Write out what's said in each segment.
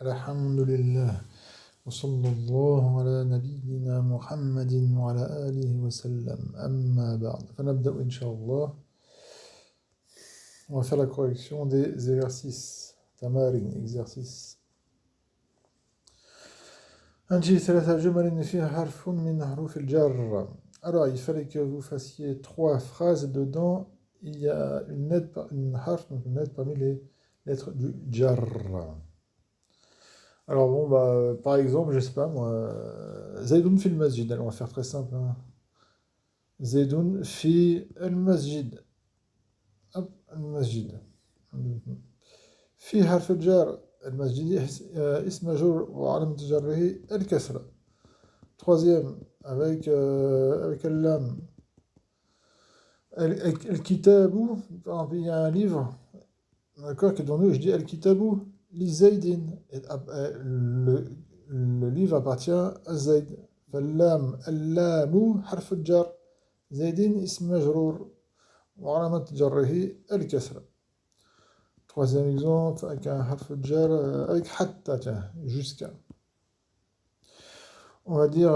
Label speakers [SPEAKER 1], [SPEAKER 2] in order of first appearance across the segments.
[SPEAKER 1] الحمد لله وصلى الله على نبينا محمد وعلى آله وسلم أما بعد فنبدأ إن شاء الله. On va faire la correction des exercices. Tamarin, exercice. أنشئ ثلاثة جمل فيها حرف من حروف الجر. Alors, il fallait que vous fassiez 3 phrases dedans. Il y a une lettre, une harf, donc une lettre parmi les lettres du jar. Alors bon, par exemple, je sais pas moi, Zaydun fi al-masjid. Alors on va faire très simple. Hein. Zaydun fi al-masjid. Hop, al-masjid. في حرف الجر المسجد اسم مجرور وعلامة جره الكسرة. Troisième, avec le lam. Al-kitabu, par exemple, il y a un livre, d'accord, que dans nous, je dis Al-kitabu li Zaydin. Le livre appartient à Zayd. فاللام اللام حرف الجر زيد اسم مجرور وعلامة جره الكسرة. Troisième exemple, avec un harf jar, avec hatta, tiens, jusqu'à. On va dire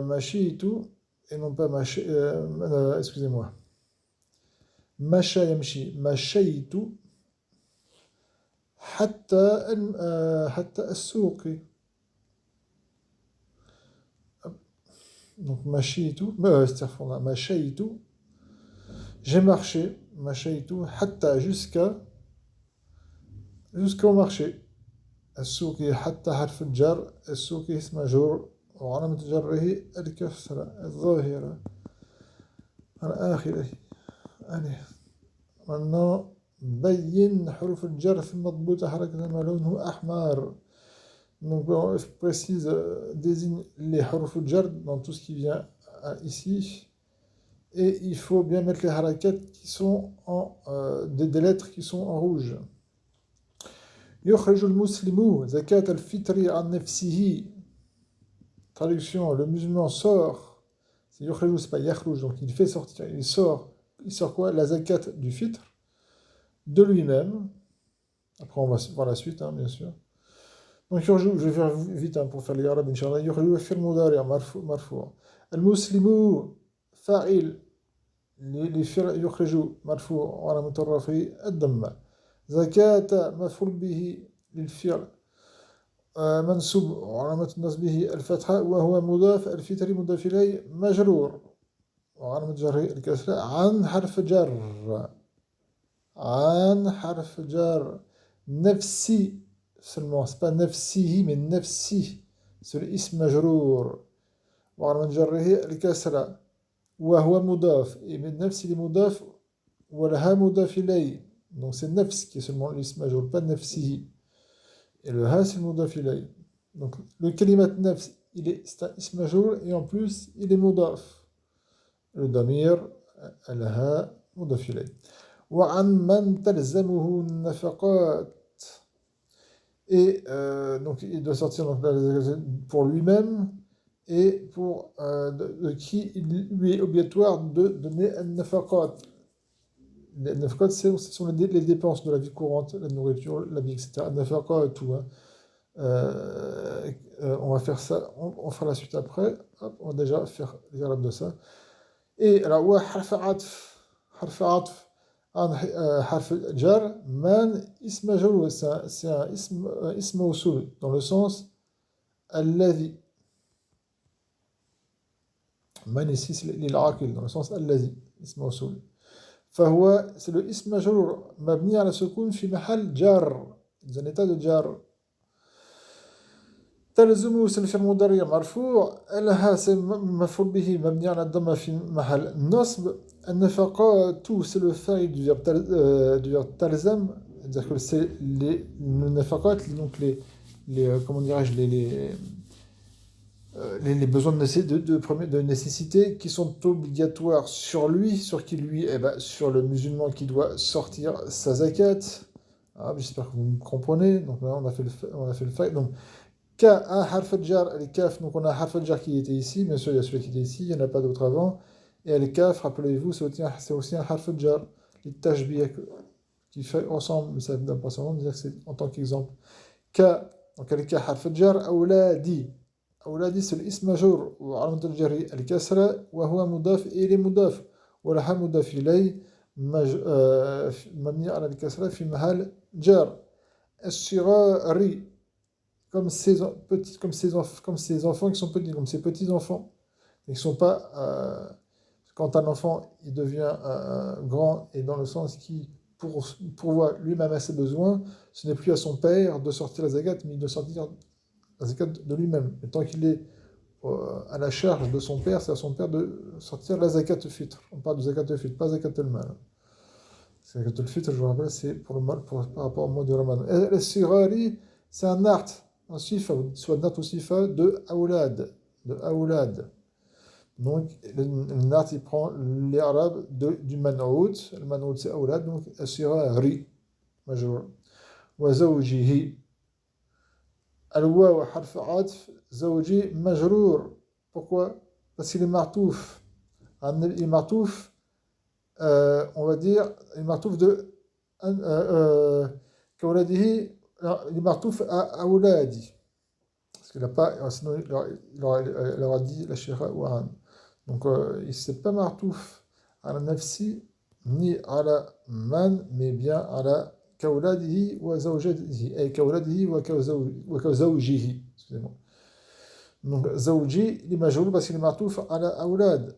[SPEAKER 1] mashitu, et non pas excusez-moi. Masha yamshi, mashaytu, hatta as-souqi. Donc mashitu, c'est-à-dire mashaytu, j'ai marché, mashaytu, hatta jusqu'au marché. السوقي حتى حرف الجر السوقي اسم مجرور وعلامة جره الكسرة الظاهرة على آخره. Allez. Maintenant, بين حروف الجر ثم مضبوطة حركة ما لونه أحمر. Donc on précise, désigne les حروف الجر dans tout ce qui vient ici. Et il faut bien mettre les harakat qui sont des lettres qui sont en rouge. يخرج المسلم زكاة الفطر عن نفسه. Traduction, le musulman sort, c'est يخرج, c'est pas يخرج, donc il fait sortir, il sort quoi? La zakat du fitr, de lui-même. Après on va voir la suite, hein, bien sûr. Donc je vais faire vite hein, pour faire les arabes, Inch'Allah. يخرج في المضارع مرفوع. المسلم فاعل يخرج مرفوع وعلامة الرفع الضمة. زكاة مفعول به للفعل منصوب وعلامة نصبه الفتحة وهو مضاف الفطر مضاف إليه مجرور وعلامة جره الكسرة عن حرف جر نفسي seulement c'est pas نفسه mais نفسي c'est الاسم مجرور وعلامة جره الكسرة وهو مضاف et من نفسي لمضاف ولها مضاف إليه. Donc c'est nefs qui est seulement l'ism majeur, pas nefsihi. Et le ha c'est le mudaf ilayh. Donc le kalimat nefs, c'est un ism majeur et en plus il est mudaf. Le damir, le ha, mudaf ilayh. Wa an man talzamuhu nafaqat. Et donc il doit sortir donc, pour lui-même et pour de qui il lui est obligatoire de donner un nafaqat. Les nafaqat, ce sont les dépenses de la vie courante, la nourriture, l'habit, etc. Nafaqat, tout. Hein. On va faire ça, on fera la suite après. Hop, on va déjà faire les arabes de ça. Et alors, ouais, harf atf, harf jar, man, ism majrur, c'est un ism mawsoul, dans le sens alladhi. Man ici, c'est l'aqil, dans le sens alladhi, ism mawsoul. فهو c'est le ism majrur مبني على السكون في محل جار dans un état de jar. تلزم c'est le fi'l mudari' مرفوع لها c'est مفعول به مبني على الضمة في محل نصب. النفقات c'est le fa'il du verbe تلزم, c'est-à-dire que c'est les nafaqat, donc les comment dirais-je, les besoins de nécessité qui sont obligatoires sur lui, sur qui lui, sur le musulman qui doit sortir sa zakat. Ah, j'espère que vous me comprenez. Donc là, on a fait le fait. Donc, ka un harf al-jar, al-kaf, donc on a un harf al-jar qui était ici, bien sûr, il y a celui qui était ici, il n'y en a pas d'autre avant. Et al-kaf, rappelez-vous, c'est aussi un harf al-jar, les tashbih qui fait ensemble, mais ça ne donne pas son nom, c'est en tant qu'exemple. Ka Donc, avec حرف الجر أولادي. أولادي c'est الاسم مجرور وعلامة الجر الكسرة وهو مضاف إليه مضاف ولها مضاف إليه مبني على الكسرة في محل جر. الصغار comme ces petits, comme ces enfants qui sont petits, comme ces petits enfants. Ils ne sont pas. Quand un enfant il devient grand et dans le sens qui pourvoit lui-même à ses besoins, ce n'est plus à son père de sortir la zakat, mais de sortir la zakat de lui-même. Et tant qu'il est à la charge de son père, c'est à son père de sortir la zakat fitr. On parle de zakat fitr, pas zakat al-mal. Zakat al-fitr, je vous rappelle, c'est pour le mal, par rapport au mois de Ramadan. Et le sirari, c'est un art, un sifa, soit nat ou sifa de aoulad. De aoulad. Donc, le nat, il prend les arabes du manoud. Le manoud, c'est aoulad, donc sirari, major. Wa zawjihi. Al-waw harf atf, zawji majrour. Pourquoi? Parce qu'il est martouf. Il est martouf, on va dire, il est martouf de كولده, il est martouf à أولادي. Parce qu'il n'a pas, sinon il aura dit la shira ou an. Donc, il ne s'est pas martouf à la nafsi, ni à la man, mais bien à la كولده وزوجته. أي كولده وكزوجه. Excusez-moi. Donc, زوجي, il est majrour parce qu'il est martouf à la أولاد.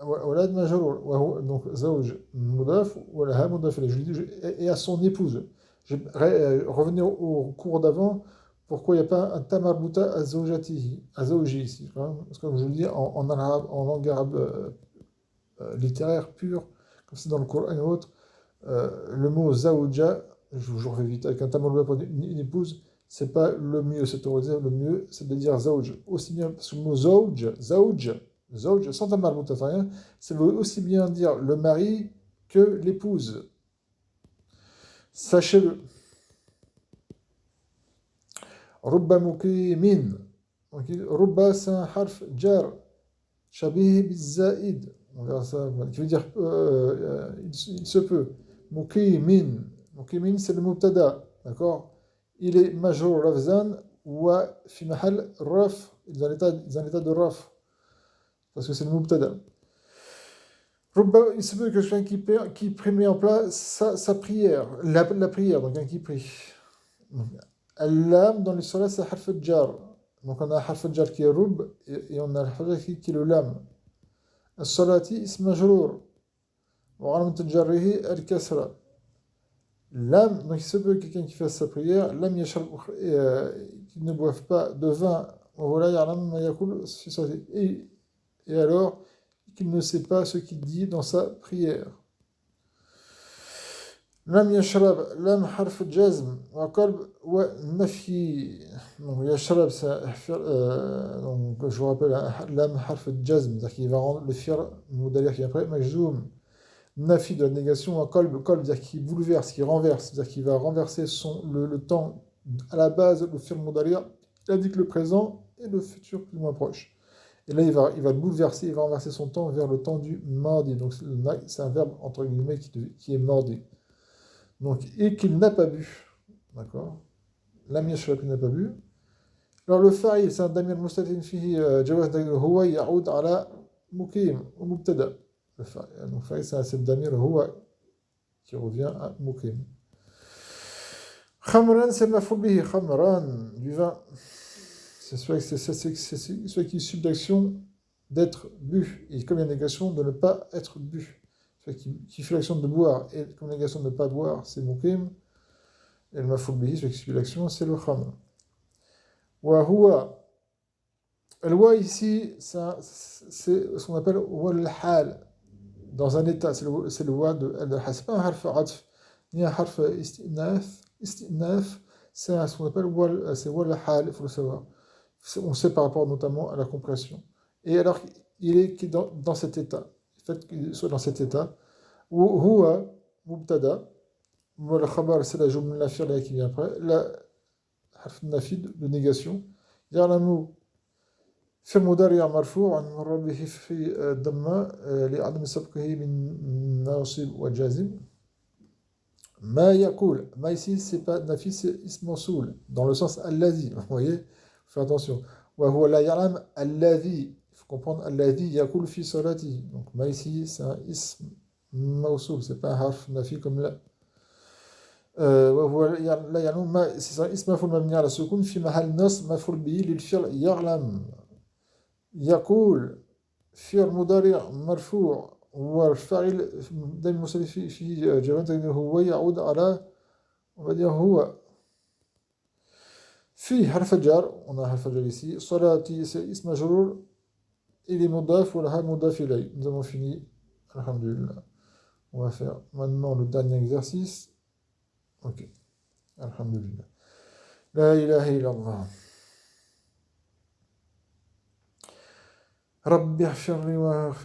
[SPEAKER 1] أولاد مجرور وهو donc زوج مضاف ولها مضاف إليه et à son épouse. Je revenir au cours d'avant. Pourquoi il n'y a pas un tamarbuta à zawjatihi, à zawji ici? Parce que comme je vous le dis, en arabe, en langue arabe littéraire pure, comme c'est dans le Coran et autres, le mot zawja, je vous refais vite, avec un tamarbuta pour une épouse, c'est pas le mieux, c'est autorisé, le mieux, c'est de dire zawj. Aussi bien, parce que le mot zawj, sans tamarbuta, rien, ça veut aussi bien dire le mari que l'épouse. Sachez-le. رب مقيم. رب c'est un harf jar شبيه بالزائد, on verra ça, qui veut dire il se peut. مقيم, مقيم c'est le mubtada, d'accord, il est majrour lafzan wa fi mahal raf, il est en état de raf parce que c'est le mubtada. Il se peut que quelqu'un qui met en place sa prière, la prière, donc un qui prie. Al-lam dans les salats c'est harf al-jar. Donc on a harf al-jar qui est rub et on a harf al-jar qui est le lam. Al-salati ism majrour. Wa alamat al-jarrihi al-kasra. Lam, donc il se peut quelqu'un qui fasse sa prière, lam yashrab, qui ne boive pas de vin, et alors qu'il ne sait pas ce qu'il dit dans sa prière. لم يشرب لم حرف الجزم وقلب ونفي. Donc يشرب donc je vous rappelle لم حرف الجزم, c'est-à-dire qu'il va rendre le fi'l mudari qui est après majzoum. Nafi de la négation, qalb, c'est-à-dire qu'il bouleverse, qu'il renverse, c'est-à-dire qu'il va renverser le temps à la base, le fi'l mudari, il indique le présent et le futur plus ou moins proche. Et là, il va le bouleverser, il va renverser son temps vers le temps du mardi. Donc c'est un verbe entre guillemets qui est mardi. Donc, et qu'il n'a pas bu. D'accord? Lam yashrab, il n'a pas bu. Alors, le fa'il, c'est un damir mustatin fihi jawaz huwa ya'oud ala mukim ou mubtada. Donc, fa'il, c'est le damir huwa qui revient à mukim. Khamran, c'est maf'ul bihi. Khamran, du vin. C'est celui qui est subdaction d'être bu. Et comme il y a une négation de ne pas être bu. Qui fait l'action de boire et comme négation de ne pas boire, c'est mukim. Et le maf'ul bihi, celui qui fait l'action, c'est le khamr. Wa huwa. Le wa ici, c'est ce qu'on appelle wal hal. Dans un état, c'est le wa de al-hal. C'est pas un harf atf, ni un harf istinaf. Istinaf, c'est ce qu'on appelle wal hal, il faut le savoir. On sait par rapport notamment à la compression. Et alors, il est dans cet état. Le fait qu'il soit dans cet état. Huwa, mubtada. Le khabar, c'est la jumla nafir qui vient après. La harf nafid de négation. Ya'lamu في مضارع مرفوع مر به في الضمة لعدم سبقه من ناصب وجازم. Ma yaqul. Ma ici, c'est pas nafi, c'est ism mawsoul, dans le sens alladhi. Vous voyez? Faites attention. Wa huwa la ya'lam alladhi. Il faut comprendre alladhi yaqul fi salati. Donc, ma ici, c'est un ism mawsoul, c'est pas un harf nafi comme là. وهو لا يعلم ما اسم مفعول مبني على السكون في محل نصب مفعول به للفعل يعلم يقول فعل مضارع مرفوع والفاعل دائما مصرف في جواب هو يعود على وبعدين هو فيه حرف جار on a حرف جار ici صلاتي c'est اسم مجرور il est مضاف ولها مضاف إليه nous avons fini alhamdulillah on va faire maintenant le dernier exercice ok alhamdulillah la ilaha illallah رب اغفر لي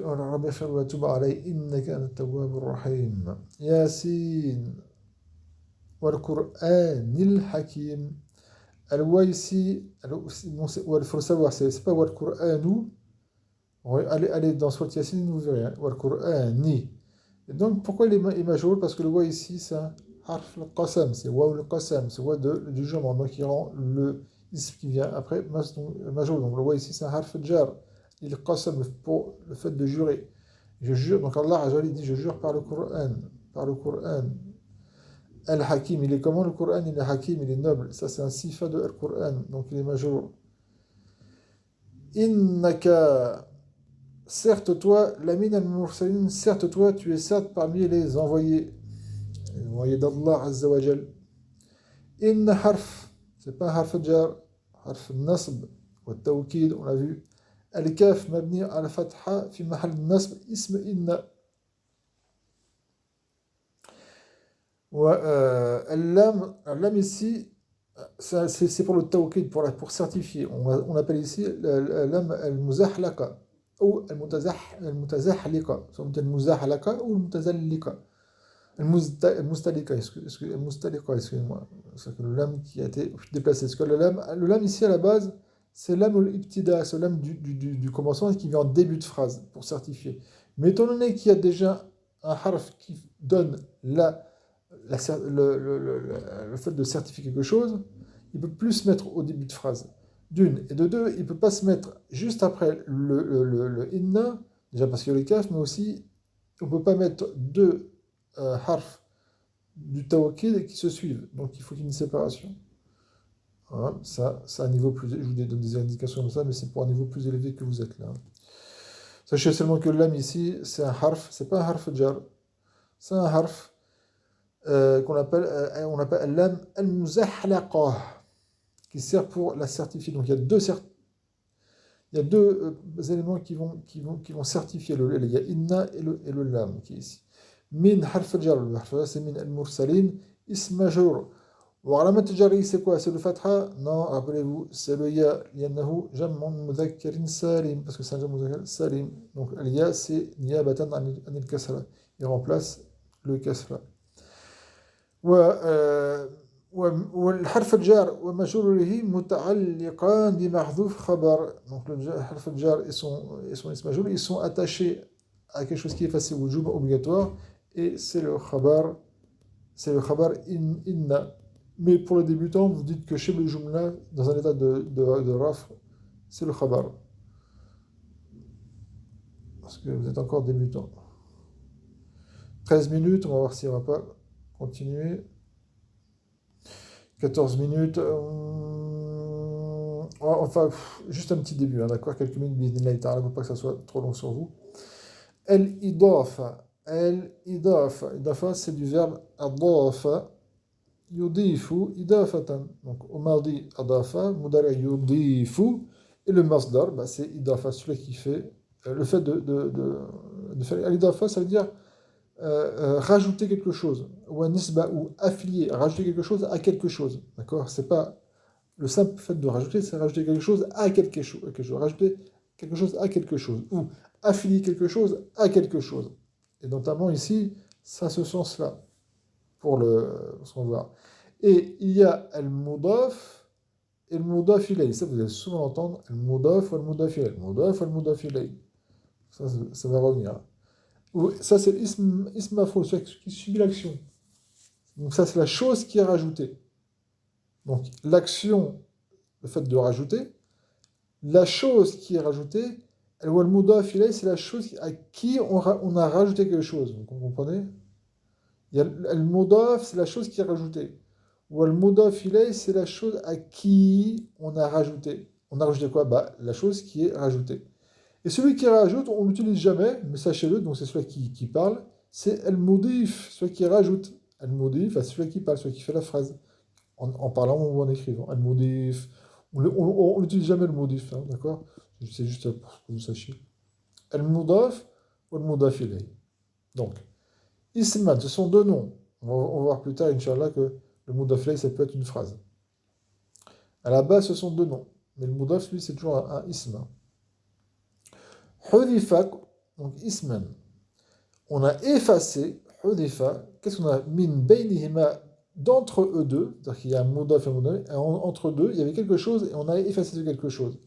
[SPEAKER 1] رب اغفر لي وتب علي إنك أنت التواب الرحيم ياسين والقرآن الحكيم الويسي il faut le savoir c'est pas والقرآن allez dans Surat Yassine vous verrez hein, والقرآن et donc pourquoi il est majeur parce que le wa ici c'est un harf al-qasam c'est wa al-qasam c'est wa du jugement donc il rend le ism qui vient après majeur donc le wa ici c'est un harf jar il qasam pour le fait de jurer. Je jure, donc Allah Azza dit je jure par le Coran. Al-Hakim, il est comment le Coran? Il est Hakim, il est noble. Ça c'est un sifa de Al-Quran, donc il est majeur. Innaka, certes toi, Lamin al-Mursalin, certes toi, tu es certes parmi les envoyés d'Allah Azza wa Jal. Inna harf, c'est pas harf jar, harf nasb, wa tawkid, on l'a vu. الكاف مبني على فتحة في محل النصب اسم إن اللام ici c'est pour le tawkid pour certifier on appelle ici اللام المزحلقة أو المتزحلقة سواء المزحلقة أو المتزلقة المستلقة excusez-moi c'est que le lam qui a été déplacé parce que le lam ici à la base c'est l'âme l'ibtida, c'est l'âme du commencement qui vient en début de phrase pour certifier. Mais étant donné qu'il y a déjà un harf qui donne le fait de certifier quelque chose, il ne peut plus se mettre au début de phrase. D'une. Et de deux, il ne peut pas se mettre juste après le inna, déjà parce qu'il y a le kaf, mais aussi on ne peut pas mettre deux harfs du tawakkid qui se suivent. Donc il faut qu'il y ait une séparation. Voilà, ça, c'est un niveau plus élevé. Je vous donne des indications comme ça, mais c'est pour un niveau plus élevé que vous êtes là. Sachez seulement que l'âme ici, c'est un harf, c'est pas un harf jar, c'est un harf on appelle l'âme al-muzahlaqa, qui sert pour la certifier. Donc il y a deux éléments qui vont certifier le il y a inna et le lam qui est ici. Min harf jar, le harf jar c'est min al-mursalin, ism majrur. وعلامة الجر c'est quoi? C'est le fatha? Non, rappelez-vous, c'est le ya, لأنه جمع مذكر سالم, parce que c'est un جمع مذكر سالم. Donc le ya c'est نيابة عن الكسرة, il remplace le kasra. والحرف الجار ومجروره متعلقان بمحذوف خبر. Donc le حرف الجار et son ism majrur, ils sont attachés à quelque chose qui est effacé ou obligatoire, et c'est le khabar inna. Mais pour les débutants, vous dites que chez le Jumla, dans un état de raf, c'est le khabar. Parce que vous êtes encore débutant. 13 minutes, on va voir si on va pas continuer. 14 minutes. Enfin, juste un petit début, hein, d'accord? Quelques minutes, bismillah ta'ala, pour pas que ça soit trop long sur vous. El-idafa, c'est du verbe adafa. يضيف إضافة donc au mardi أضافة مضارع يضيف et le masdar bah, c'est إضافة celui qui fait le fait de faire l'إضافة ça veut dire rajouter quelque chose ou un nisba ou affilier rajouter quelque chose à quelque chose d'accord c'est pas le simple fait de rajouter c'est rajouter quelque chose à quelque chose rajouter quelque chose à quelque chose ou affilier quelque chose à quelque chose et notamment ici ça ce sens là pour ce qu'on voit. Et il y a al-mudaf et le mudaf ilayh. Ça, vous allez souvent l'entendre. Al-mudaf ou al-mudaf ilayh. Al-mudaf ou al-mudaf ilayh. Ça va revenir. Ça, c'est l'ism maf'ul, celui qui subit l'action. Donc ça, c'est la chose qui est rajoutée. Donc l'action, le fait de rajouter, la chose qui est rajoutée, le mudaf ilayh, c'est la chose à qui on a rajouté quelque chose. Vous comprenez? Il y a le mudaf, c'est la chose qui est rajoutée. Ou le mudaf ilayh, c'est la chose à qui on a rajouté. On a rajouté quoi? Bah, la chose qui est rajoutée. Et celui qui rajoute, on ne l'utilise jamais, mais sachez-le, donc c'est celui qui parle, c'est al-mudif, celui qui rajoute. Al-mudif, c'est celui qui parle, celui qui fait la phrase, en parlant ou en écrivant. Al-mudif, on n'utilise jamais le mudif, hein, d'accord? C'est juste pour que vous sachiez. Al-mudaf ou al-mudaf ilayh. Donc, isman, ce sont deux noms. On va voir plus tard, Inch'Allah, que le mudaf ilayh, ça peut être une phrase. À la base, ce sont deux noms. Mais le mudaf, lui, c'est toujours un ism. Hudifa, donc isman. On a effacé, hudifa, qu'est-ce qu'on a? Min baynihima, d'entre eux deux, c'est-à-dire qu'il y a un mudaf et un mudaf, et entre deux, il y avait quelque chose et on a effacé de quelque chose.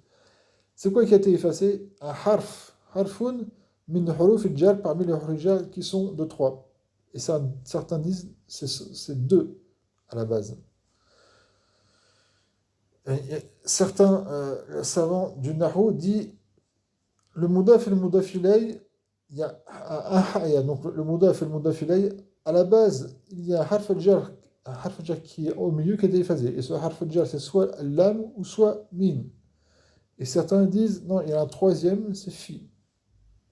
[SPEAKER 1] C'est quoi qui a été effacé? Un harf, harfun, min huruf al-jar, parmi les huruf al-jar qui sont de trois. Et ça, certains disent c'est deux à la base. Certains savants du Nahu disent le mudaf et le mudaf ilayh, il y a donc le mudaf et le mudaf ilayh, à la base, il y a un harf al-jar qui est au milieu qui est effacé. Et ce harf al-jar, c'est soit lam ou soit min. Et certains disent, non, il y a un troisième, c'est fi.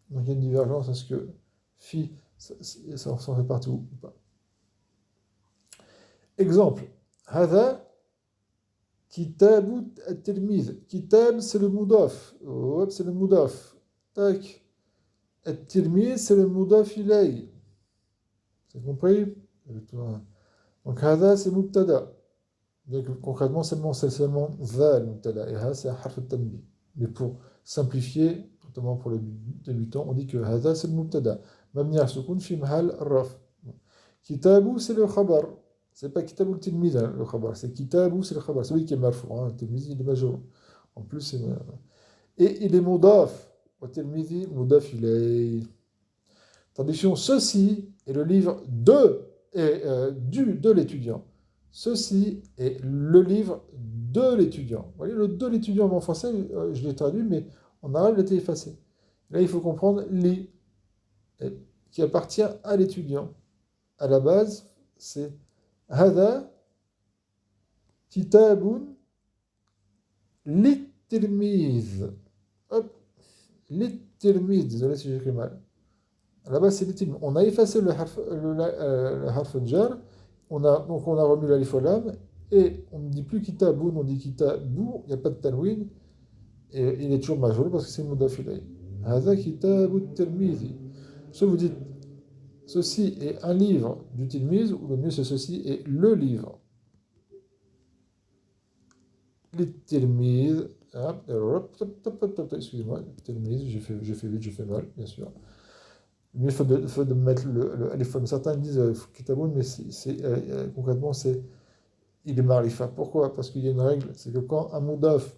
[SPEAKER 1] Donc il y a une divergence, est-ce que fi, ça en fait partie ou pas. Exemple, hada kitabu at-tilmiz. Kitab, c'est le mudaf. Hop, c'est le mudaf. Tac. At-tilmiz, c'est le mudaf ilayh. C'est compris? Donc hada, c'est mubtada. Donc concrètement, c'est seulement dha le mubtada. Et ha, c'est un harf al-tanbih. Mais pour simplifier, notamment pour les débutants, on dit que hada, c'est le mubtada. Mabni al-sukun fi mahal raf. Kitabu, c'est le khabar. C'est pas Kitabu al-tilmiz, hein, le khabar. C'est Kitabu, c'est le khabar. C'est lui qui est marfou. Hein. Le tilmizi, il est majeur. En plus, c'est. Et il est mudaf. Au tilmizi, mudaf ilayh. Traduction, ceci est le livre de l'étudiant. Ceci est le livre de l'étudiant. Vous voyez, le de l'étudiant en français, je l'ai traduit, mais en arabe, il était effacé. Là, il faut comprendre li, qui appartient à l'étudiant. À la base, c'est hada kitabun lit-tilmiz. Hop, lit-tilmiz. Désolé si j'écris mal. À la base, c'est lit-tilmiz. On a effacé le harf jar. Donc on a remis l'alif au lam. Et on ne dit plus kitabun, on dit kitabou. Il n'y a pas de tanwin. Et il est toujours majeur parce que c'est mudaf ilayh. Hada kitabu at-tilmizi. Soit vous dites ceci est un livre du Tilmiz, ou le mieux c'est ceci est le livre. Les Tilmiz, excusez-moi, Tilmiz, j'ai fait vite, j'ai fait mal, bien sûr. Mais il faut de mettre le alif. Certains disent Kitaboun, mais concrètement, il est marifa. Pourquoi? Parce qu'il y a une règle, c'est que quand un mudaf,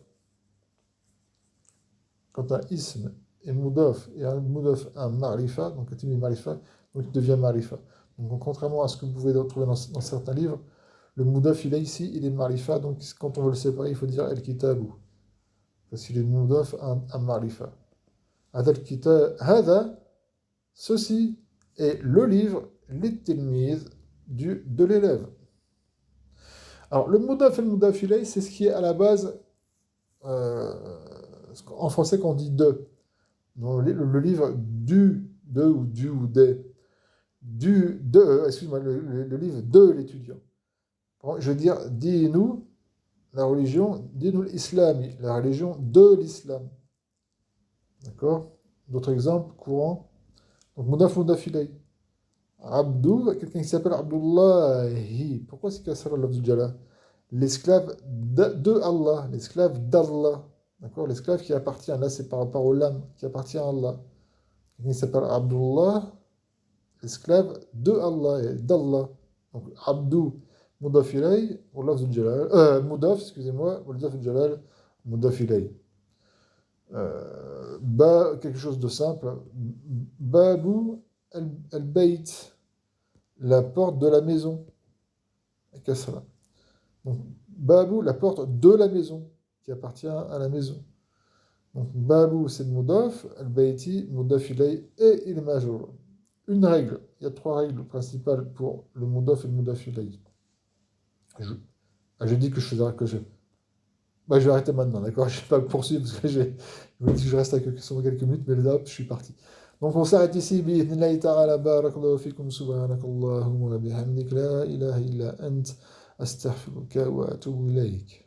[SPEAKER 1] quand un ism est mudaf, et un mudaf un marifa, donc un tilmiz marifa, donc il devient marifa. Donc contrairement à ce que vous pouvez trouver dans certains livres, le mudaf il est ici, il est marifa, donc quand on veut le séparer, il faut dire el-kitabu. Parce qu'il est mudaf un marifa. Hada, ceci est le livre, lit-tilmiz, de l'élève. Alors le mudaf et le mudaf ilayh, c'est ce qui est à la base, en français quand on dit de. Donc, le livre de ou des. Excuse-moi, le livre de l'étudiant. Je veux dire, dis-nous, la religion, dis-nous l'islami, la religion de l'islam. D'accord? D'autres exemples courants. Donc, mudaf ilayh. Abdou, quelqu'un qui s'appelle Abdullahi. Pourquoi c'est qu'il y a du Jalal? L'esclave de Allah, l'esclave d'Allah. D'accord? L'esclave qui appartient, là c'est par rapport au lam, qui appartient à Allah. Quelqu'un qui s'appelle Abdullah, esclave de Allah et d'Allah. Donc, Abdou, Mudaf ilayh, ou lafz al-jalal, Mudaf, excusez-moi, ou lafz al-jalal, Mudaf ilayh. Quelque chose de simple. Babu al-bayt, la porte de la maison. Kasra. Donc, Babou, la porte de la maison, qui appartient à la maison. Donc, Babou, c'est le Moudaf, Al-Bayti, Moudaf ilay et il major. Une règle, il y a 3 règles principales pour le Moudaf et le Moudaf ilay. Je, je dis que je faisais que je. Bah, je vais arrêter maintenant, d'accord? Je ne vais pas poursuivre parce que je me dis que je reste sur quelques minutes, mais là, je suis parti. Donc, on s'arrête ici. Bi'idhnillahi ta'ala, barakallahu fikum, subhanakallahumma wa bihamdik, la ilaha illa ant, astaghfiruka wa atubu ilayk.